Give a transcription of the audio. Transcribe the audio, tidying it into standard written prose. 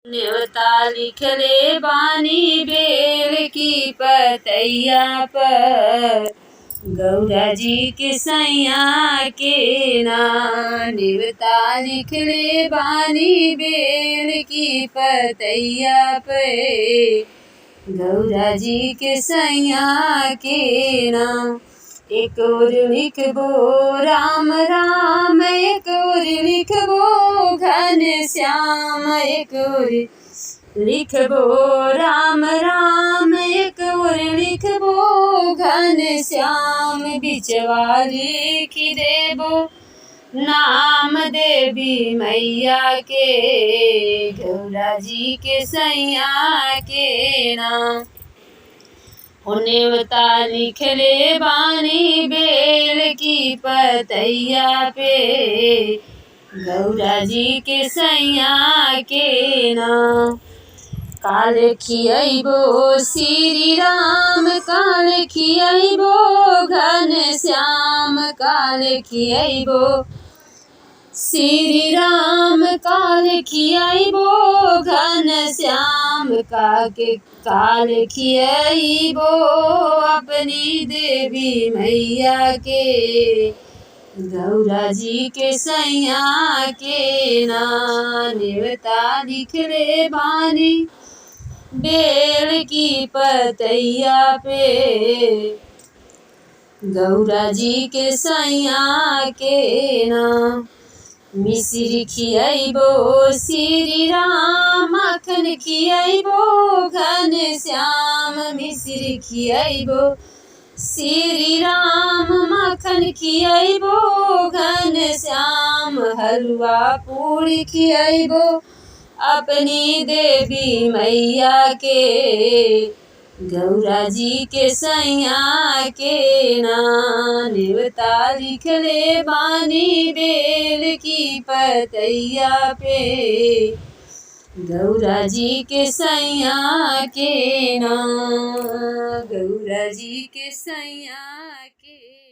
न्योता लिखले बानी बेल की पतैया पर, गौरा जी के सैया के ना। न्योता लिखले बानी बेल की पतैया पे, गौरा जी के सैया के ना। एक और लिखबो राम राम, एक और लिखबो घन श्याम, एक और लिखबो राम राम, एक और लिखबो घन श्याम। बिचवा लिख देबो नाम देवी मैया के, गौरा जी के सैया के नाम। न्योता लिखले बानी बेल की पतैया पे, गौरा जी के सैया के नाम। काल खियैबो श्री राम, काल खियैबो घन श्याम, काल खियैबो श्री राम, काल खियैबो घन श्याम। काल खियैबो अपनी देवी मैया के, गौरा जी के सैया के ना। न्योता लिखले बानी बेल की पतैया पे, गौरा जी के सैया के ना। मिश्री खियैबो श्री राम, माखन खियैबो घन श्याम। मिश्री खियैबो श्री राम, माखन खियैबो घन श्याम। हलवा पूरी खियैबो अपनी देवी मैया के, गौरा जी के सैया के ना। न्योता लिखले बानी बेल की पतैया पे, गौरा जी के सैया के ना, गौरा जी के सैया के।